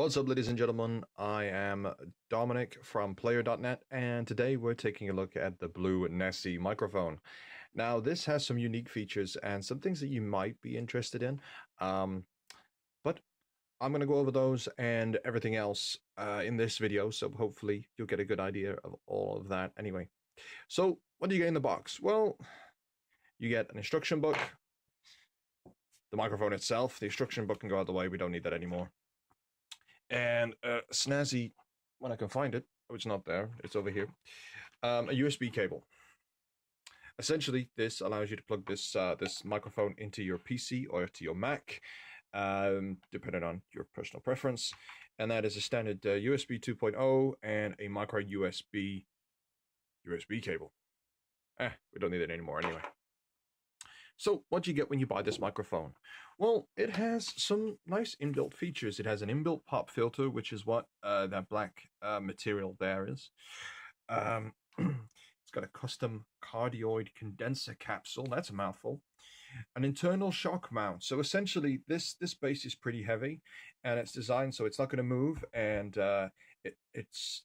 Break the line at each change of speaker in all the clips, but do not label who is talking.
What's up, ladies and gentlemen? I am Dominic from Play3r.net, and today we're taking a look at the Blue Nessie Microphone. Now, this has some unique features and some things that you might be interested in, but I'm going to go over those and everything else in this video, so hopefully you'll get a good idea of all of that anyway. So, what do you get in the box? Well, you get an instruction book, the microphone itself. The instruction book can go out the way, we don't need that anymore. And snazzy, when I can find it, oh, it's not there, it's over here, a USB cable. Essentially, this allows you to plug this this microphone into your PC or to your Mac, depending on your personal preference. And that is a standard USB 2.0 and a micro USB cable. We don't need it anymore anyway. So what do you get when you buy this microphone? Well, it has some nice inbuilt features. It has an inbuilt pop filter, which is what that black material there is. It's got a custom cardioid condenser capsule. That's a mouthful. An internal shock mount. So essentially, this base is pretty heavy, and it's designed so it's not going to move, and it's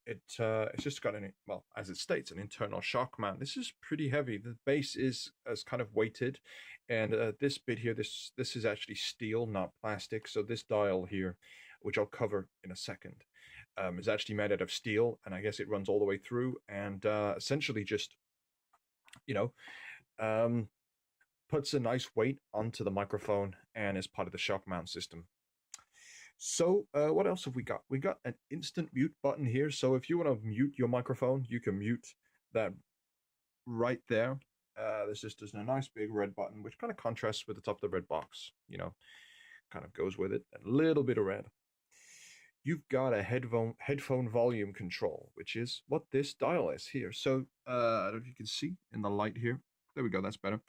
just got an, well, as it states, an internal shock mount. This is pretty heavy. The base is kind of weighted, and this bit here, this is actually steel, not plastic. So this dial here, which I'll cover in a second, is actually made out of steel, and I guess it runs all the way through, and essentially just, you know, puts a nice weight onto the microphone and is part of the shock mount system. So what else have we got? We got an instant mute button here. So if you want to mute your microphone, you can mute that right there. There's a nice big red button, which kind of contrasts with the top of the red box, you know, kind of goes with it. A little bit of red. You've got a headphone volume control, which is what this dial is here. So I don't know if you can see in the light here. There we go, that's better.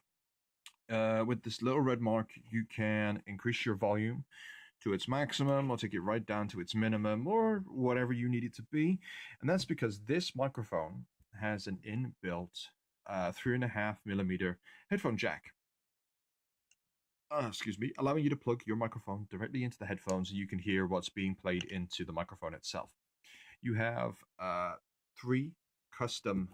With this little red mark, you can increase your volume to its maximum or take it right down to its minimum or whatever you need it to be. And that's because this microphone has an inbuilt 3.5mm headphone jack. Excuse me, allowing you to plug your microphone directly into the headphones and you can hear what's being played into the microphone itself. You have 3 custom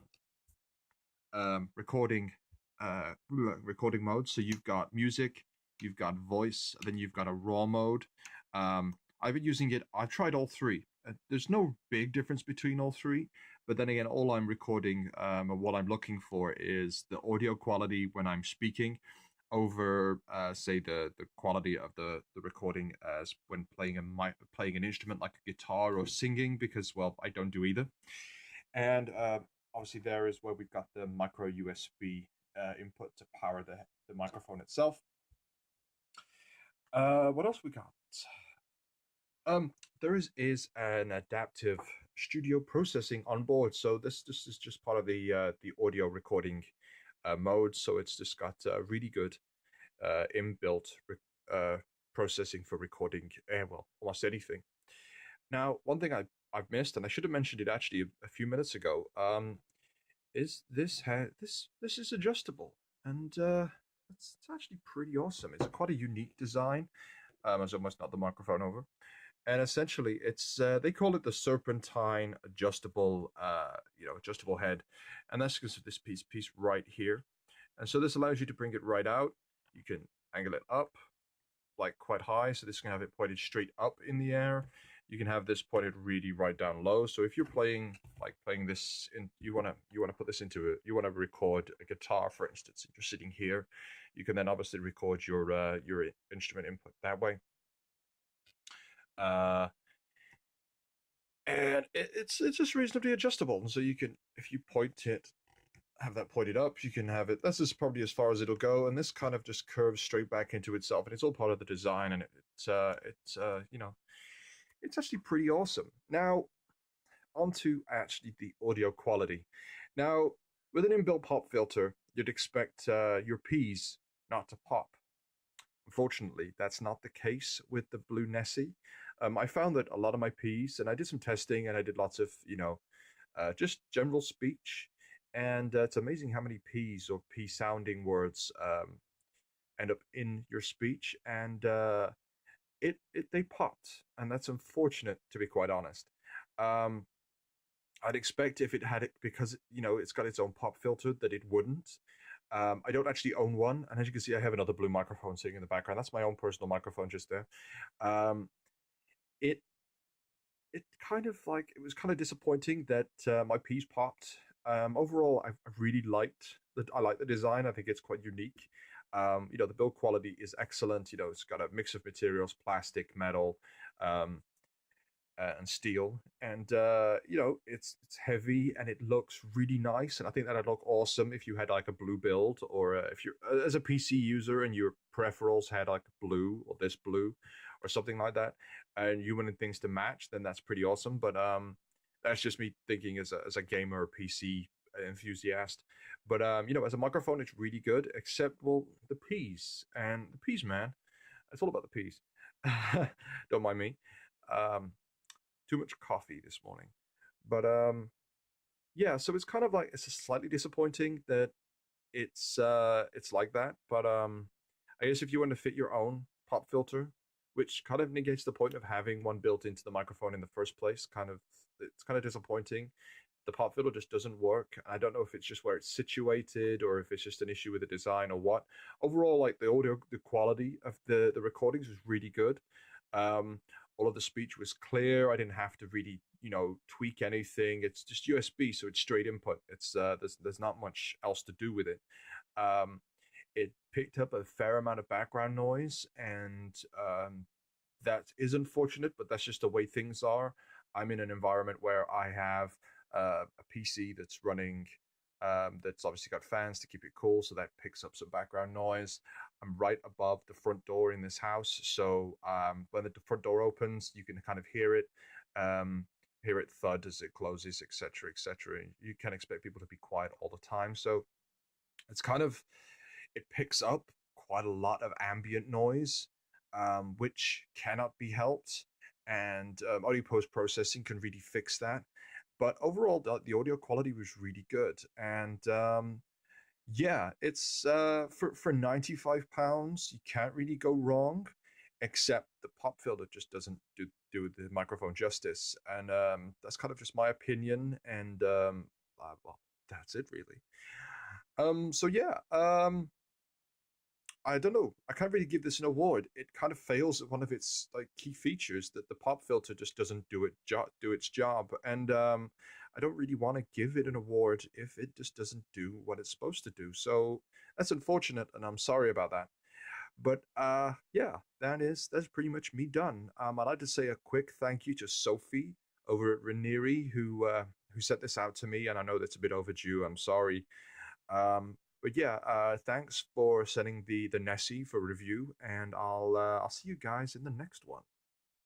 recording modes. So you've got music, you've got voice, then you've got a raw mode. I've been using it, I've tried all 3. There's no big difference between all 3, but then again, all I'm recording and what I'm looking for is the audio quality when I'm speaking over say the quality of the recording as when playing an instrument like a guitar or singing, because, well, I don't do either. And obviously there is where we've got the micro USB input to power the microphone itself. What else we got? There is an adaptive studio processing on board. So this is just part of the audio recording mode. So it's just got really good inbuilt processing for recording, well, almost anything. Now, one thing I've missed, and I should have mentioned it actually a few minutes ago, is this is adjustable, and it's actually pretty awesome. It's quite a unique design. As almost not the microphone over, and essentially it's they call it the serpentine adjustable adjustable head, and that's because of this piece right here. And so this allows you to bring it right out. You can angle it up like quite high, so this can have it pointed straight up in the air. You can have this pointed really right down low. So if you're playing this in, you want to put this into you want to record a guitar, for instance, if you're sitting here, you can then obviously record your instrument input that way. And it's just reasonably adjustable. And so you can, if you point it, have that pointed up, you can have it, that's just probably as far as it'll go, and this kind of just curves straight back into itself, and it's all part of the design, and it's you know, it's actually pretty awesome. Now, onto actually the audio quality. Now, with an inbuilt pop filter, you'd expect your P's not to pop. Unfortunately, that's not the case with the Blue Nessie. I found that a lot of my P's, and I did some testing, and I did lots of, you know, just general speech, and it's amazing how many P's or P-sounding words end up in your speech, and they popped, and that's unfortunate to be quite honest. Um, I'd expect if it had it because it's got its own pop filter that it wouldn't. I don't actually own one, and as you can see, I have another blue microphone sitting in the background. That's my own personal microphone just there. Um, it it kind of like it was kind of disappointing that my piece popped. Overall, I really liked that. I like the design. I think it's quite unique. The build quality is excellent. It's got a mix of materials: plastic, metal, um, and steel, and it's heavy and it looks really nice. And I think that'd look awesome if you had like a blue build, or if you're as a PC user and your peripherals had like blue or this blue or something like that, and you wanted things to match, then that's pretty awesome. But that's just me thinking as a gamer or PC enthusiast. But as a microphone, it's really good. Except well, the P's and the P's, man. It's all about the P's. Don't mind me. Um, Too much coffee this morning. But yeah, so it's kind of like it's slightly disappointing that it's like that. But I guess if you want to fit your own pop filter, which kind of negates the point of having one built into the microphone in the first place, it's kind of disappointing. The pop filter just doesn't work. I don't know if it's just where it's situated or if it's just an issue with the design or what. Overall, like the quality of the recordings was really good. Um, all of the speech was clear. I didn't have to really, tweak anything. It's just USB, so it's straight input. It's there's not much else to do with it. Um, it picked up a fair amount of background noise, and that is unfortunate, but that's just the way things are. I'm in an environment where I have a PC that's running, that's obviously got fans to keep it cool, so that picks up some background noise. I'm right above the front door in this house, so when the front door opens, you can kind of um, hear it thud as it closes, etc., etc. You can expect people to be quiet all the time, so it's kind of it picks up quite a lot of ambient noise, which cannot be helped, and audio post processing can really fix that. But overall, the audio quality was really good, and yeah, it's for £95, you can't really go wrong, except the pop filter just doesn't do the microphone justice, and that's kind of just my opinion, and well, that's it really. So yeah, I don't know. I can't really give this an award. It kind of fails at one of its like key features that the pop filter just doesn't do its job, and I don't really want to give it an award if it just doesn't do what it's supposed to do. So that's unfortunate, and I'm sorry about that. But yeah, that's pretty much me done. I'd like to say a quick thank you to Sophie over at Ranieri who sent this out to me, and I know that's a bit overdue. I'm sorry. But yeah, thanks for sending the Nessie for review, and I'll see you guys in the next one.